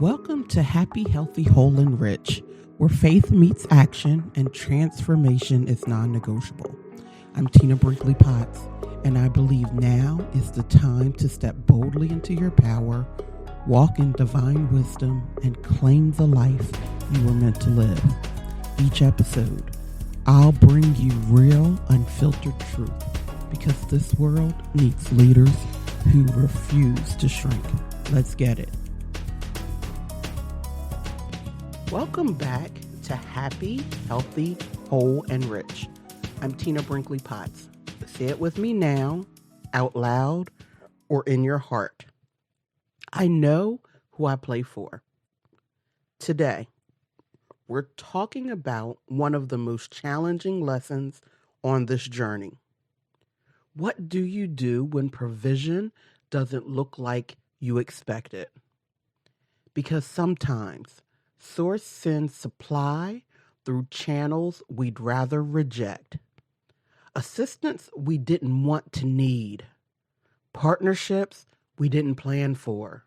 Welcome to Happy, Healthy, Whole, and Rich, where faith meets action and transformation is non negotiable. I'm Tina Brinkley Potts, and I believe now is the time to step boldly into your power, walk in divine wisdom, and claim the life you were meant to live. Each episode, I'll bring you real, unfiltered truth because this world needs leaders who refuse to shrink. Let's get it. Welcome back to Happy, Healthy, Whole, and Rich. I'm Tina Brinkley Potts. Say it with me now, out loud, or in your heart. I know who I play for. Today, we're talking about one of the most challenging lessons on this journey. What do you do when provision doesn't look like you expect it? Because sometimes Source sends supply through channels we'd rather reject. Assistance we didn't want to need. Partnerships we didn't plan for.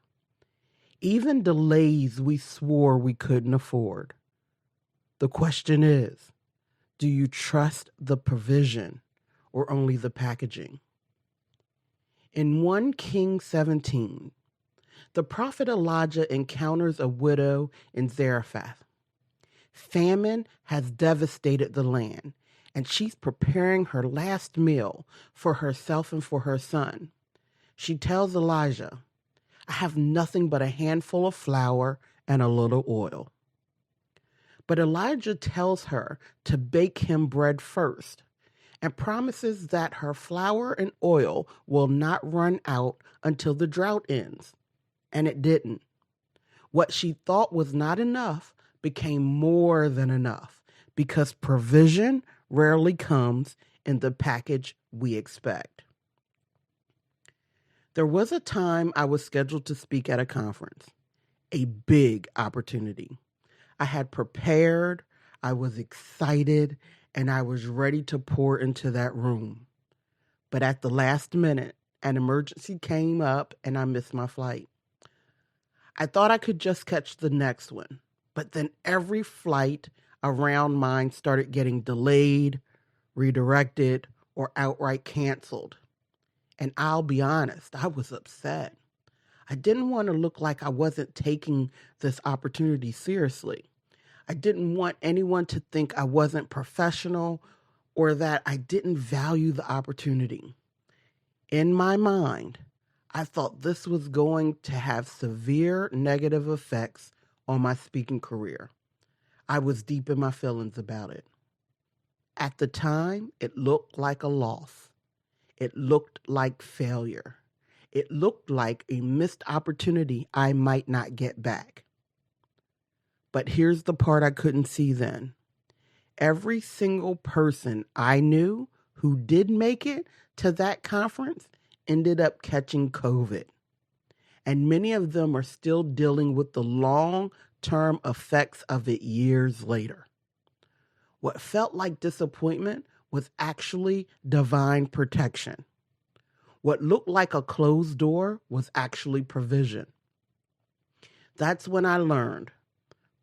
Even delays we swore we couldn't afford. The question is, do you trust the provision or only the packaging? In 1 Kings 17, the prophet Elijah encounters a widow in Zarephath. Famine has devastated the land, and she's preparing her last meal for herself and for her son. She tells Elijah, "I have nothing but a handful of flour and a little oil." But Elijah tells her to bake him bread first and promises that her flour and oil will not run out until the drought ends. And it didn't. What she thought was not enough became more than enough because provision rarely comes in the package we expect. There was a time I was scheduled to speak at a conference, a big opportunity. I had prepared, I was excited, and I was ready to pour into that room. But at the last minute, an emergency came up and I missed my flight. I thought I could just catch the next one, but then every flight around mine started getting delayed, redirected, or outright canceled. And I'll be honest, I was upset. I didn't want to look like I wasn't taking this opportunity seriously. I didn't want anyone to think I wasn't professional or that I didn't value the opportunity. In my mind, I thought this was going to have severe negative effects on my speaking career. I was deep in my feelings about it. At the time, it looked like a loss. It looked like failure. It looked like a missed opportunity I might not get back. But here's the part I couldn't see then. Every single person I knew who did make it to that conference ended up catching COVID. And many of them are still dealing with the long-term effects of it years later. What felt like disappointment was actually divine protection. What looked like a closed door was actually provision. That's when I learned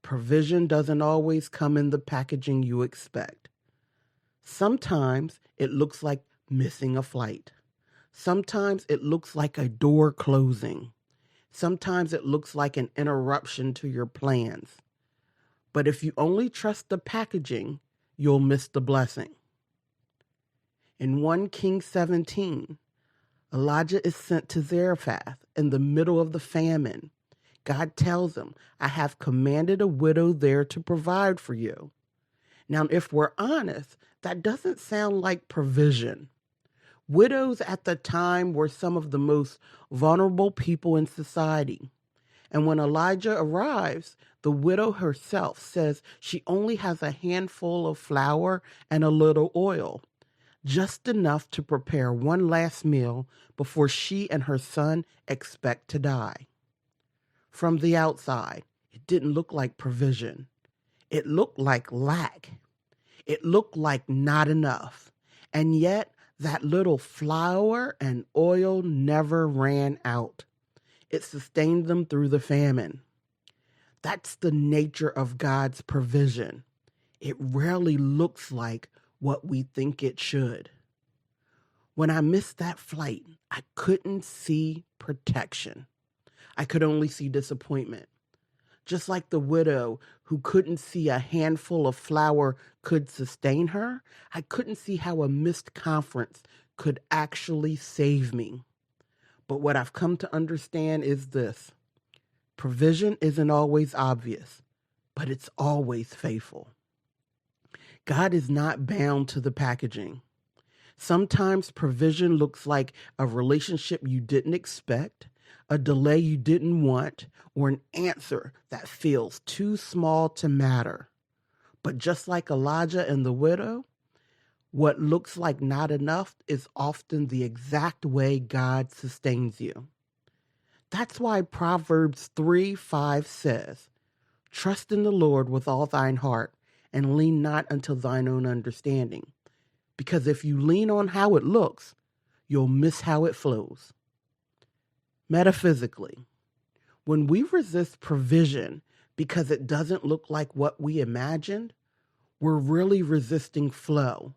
provision doesn't always come in the packaging you expect. Sometimes it looks like missing a flight. Sometimes it looks like a door closing. Sometimes it looks like an interruption to your plans. But if you only trust the packaging, you'll miss the blessing. In 1 Kings 17, Elijah is sent to Zarephath in the middle of the famine. God tells him, "I have commanded a widow there to provide for you." Now, if we're honest, that doesn't sound like provision. Widows at the time were some of the most vulnerable people in society. And when Elijah arrives, the widow herself says she only has a handful of flour and a little oil, just enough to prepare one last meal before she and her son expect to die. From the outside, it didn't look like provision. It looked like lack. It looked like not enough. And yet, that little flour and oil never ran out. It sustained them through the famine. That's the nature of God's provision. It rarely looks like what we think it should. When I missed that flight, I couldn't see protection. I could only see disappointment. Just like the widow who couldn't see a handful of flour could sustain her, I couldn't see how a missed conference could actually save me. But what I've come to understand is this: provision isn't always obvious, but it's always faithful. God is not bound to the packaging. Sometimes provision looks like a relationship you didn't expect, a delay you didn't want, or an answer that feels too small to matter. But just like Elijah and the widow, what looks like not enough is often the exact way God sustains you. That's why Proverbs 3:5 says, "Trust in the Lord with all thine heart, and lean not unto thine own understanding." Because if you lean on how it looks, you'll miss how it flows. Metaphysically, when we resist provision because it doesn't look like what we imagined, we're really resisting flow.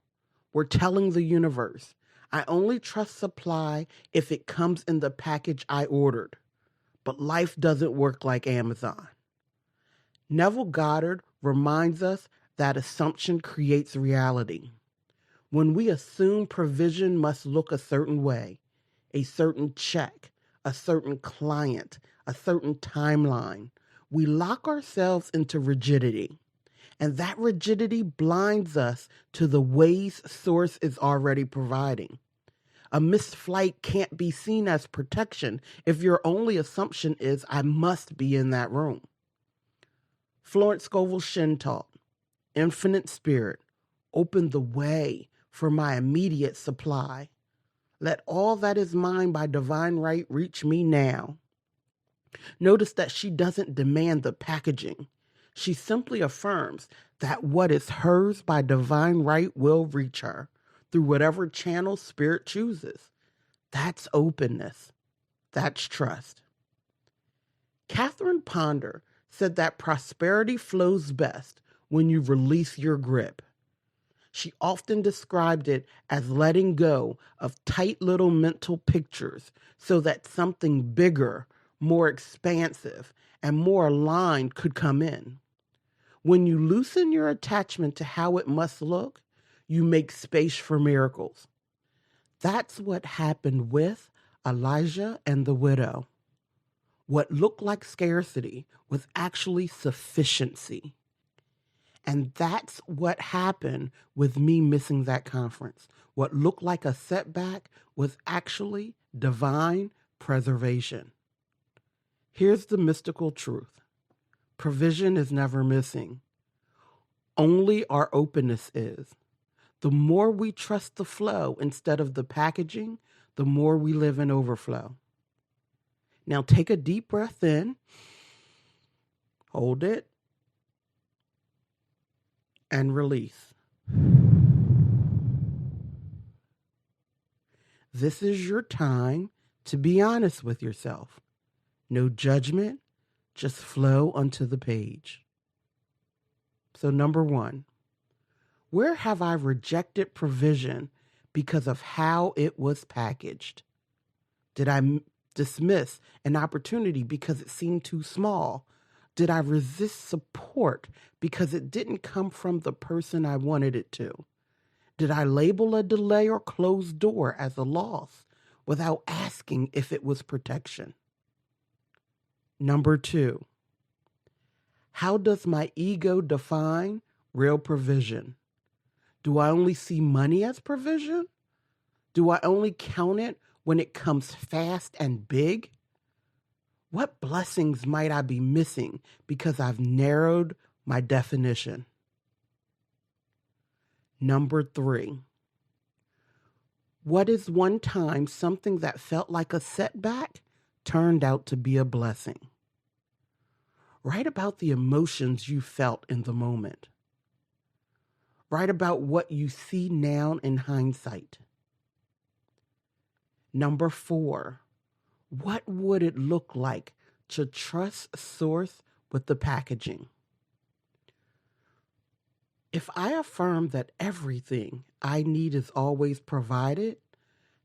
We're telling the universe, I only trust supply if it comes in the package I ordered. But life doesn't work like Amazon. Neville Goddard reminds us that assumption creates reality. When we assume provision must look a certain way, a certain check, a certain client, a certain timeline, we lock ourselves into rigidity. And that rigidity blinds us to the ways Source is already providing. A missed flight can't be seen as protection if your only assumption is, I must be in that room. Florence Scovel Shinn taught, infinite spirit, open the way for my immediate supply. Let all that is mine by divine right reach me now. Notice that she doesn't demand the packaging. She simply affirms that what is hers by divine right will reach her through whatever channel Spirit chooses. That's openness. That's trust. Catherine Ponder said that prosperity flows best when you release your grip. She often described it as letting go of tight little mental pictures so that something bigger, more expansive, and more aligned could come in. When you loosen your attachment to how it must look, you make space for miracles. That's what happened with Elijah and the widow. What looked like scarcity was actually sufficiency. And that's what happened with me missing that conference. What looked like a setback was actually divine preservation. Here's the mystical truth. Provision is never missing. Only our openness is. The more we trust the flow instead of the packaging, the more we live in overflow. Now take a deep breath in, hold it, and release. This is your time to be honest with yourself. No judgment, just flow onto the page. So 1, where have I rejected provision because of how it was packaged? Did I dismiss an opportunity because it seemed too small? Did I resist support because it didn't come from the person I wanted it to? Did I label a delay or closed door as a loss without asking if it was protection? 2, how does my ego define real provision? Do I only see money as provision? Do I only count it when it comes fast and big? What blessings might I be missing because I've narrowed my definition? 3, what is one time something that felt like a setback turned out to be a blessing? Write about the emotions you felt in the moment. Write about what you see now in hindsight. 4, what would it look like to trust Source with the packaging. If I affirm that everything I need is always provided,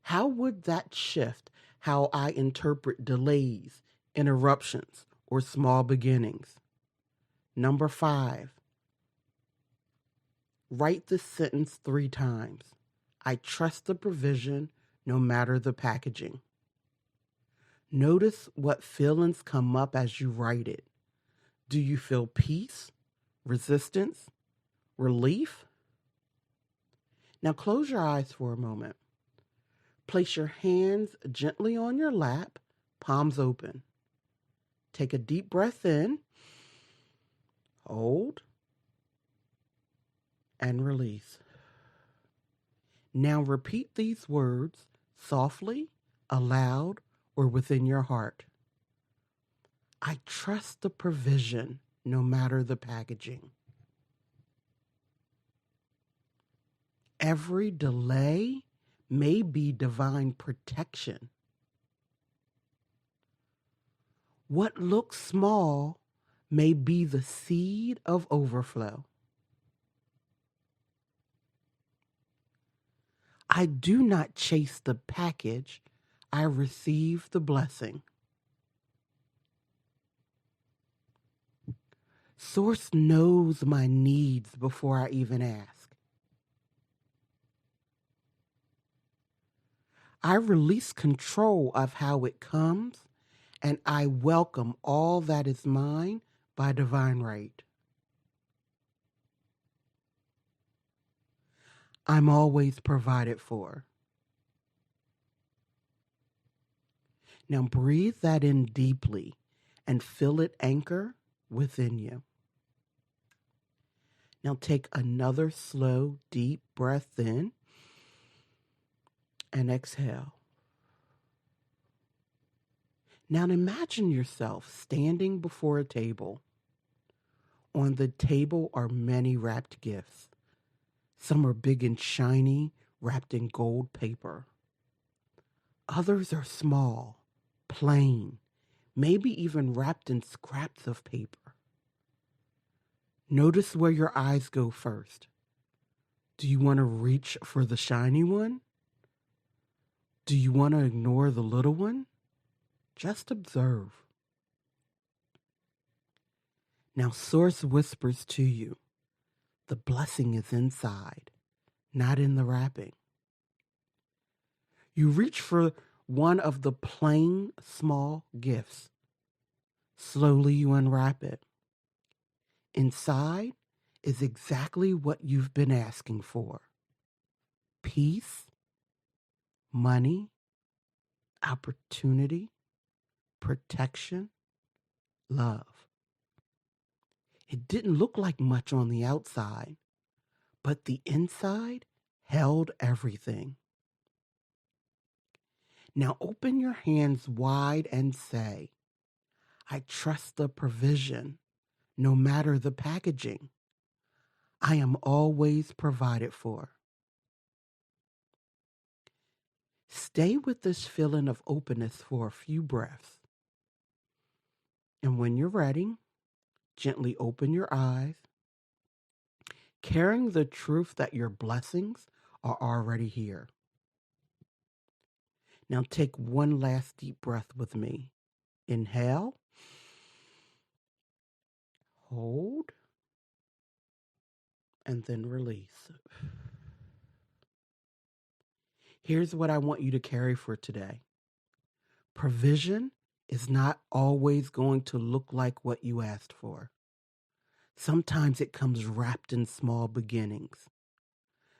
how would that shift how I interpret delays, interruptions, or small beginnings? Number 5, write this sentence 3 times. I trust the provision no matter the packaging. Notice what feelings come up as you write it. Do you feel peace, resistance, relief? Now close your eyes for a moment. Place your hands gently on your lap, palms open. Take a deep breath in, hold, and release. Now repeat these words softly, aloud, or within your heart. I trust the provision no matter the packaging. Every delay may be divine protection. What looks small may be the seed of overflow. I do not chase the package, I receive the blessing. Source knows my needs before I even ask. I release control of how it comes, and I welcome all that is mine by divine right. I'm always provided for. Now breathe that in deeply and feel it anchor within you. Now take another slow, deep breath in and exhale. Now imagine yourself standing before a table. On the table are many wrapped gifts. Some are big and shiny, wrapped in gold paper. Others are small, plain, maybe even wrapped in scraps of paper. Notice where your eyes go first. Do you want to reach for the shiny one? Do you want to ignore the little one? Just observe. Now Source whispers to you, the blessing is inside, not in the wrapping. You reach for one of the plain, small gifts. Slowly you unwrap it. Inside is exactly what you've been asking for. Peace, money, opportunity, protection, love. It didn't look like much on the outside, but the inside held everything. Now open your hands wide and say, I trust the provision, no matter the packaging. I am always provided for. Stay with this feeling of openness for a few breaths. And when you're ready, gently open your eyes, carrying the truth that your blessings are already here. Now take one last deep breath with me. Inhale, hold, and then release. Here's what I want you to carry for today. Provision is not always going to look like what you asked for. Sometimes it comes wrapped in small beginnings.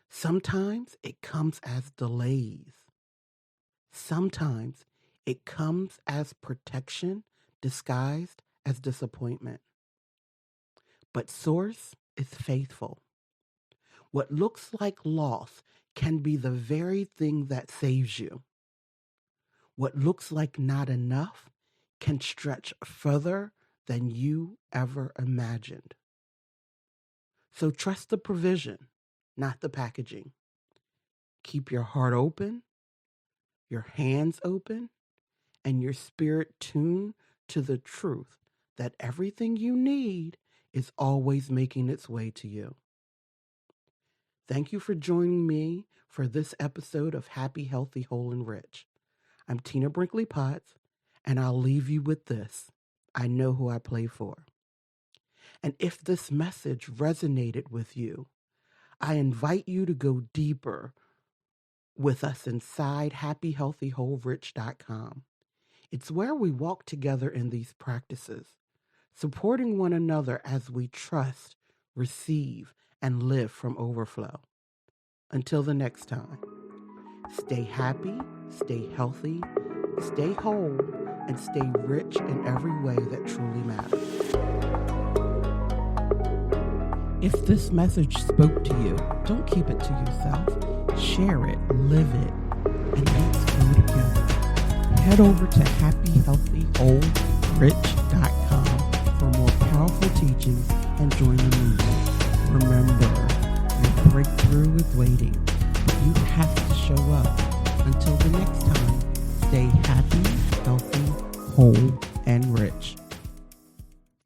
Sometimes it comes as delays. Sometimes it comes as protection disguised as disappointment. But Source is faithful. What looks like loss can be the very thing that saves you. What looks like not enough can stretch further than you ever imagined. So trust the provision, not the packaging. Keep your heart open, your hands open, and your spirit tuned to the truth that everything you need is always making its way to you. Thank you for joining me for this episode of Happy, Healthy, Whole, and Rich. I'm Tina Brinkley Potts, and I'll leave you with this. I know who I play for. And if this message resonated with you, I invite you to go deeper with us inside happyhealthywholerich.com. It's where we walk together in these practices, supporting one another as we trust, receive, and live from overflow. Until the next time, stay happy, stay healthy, stay whole, and stay rich in every way that truly matters. If this message spoke to you, don't keep it to yourself. Share it, live it, and let's grow together. Head over to happyhealthywholerich.com for more powerful teachings and join the movement. Remember, your breakthrough is waiting, but you have to show up. Until the next time, stay happy, healthy, whole,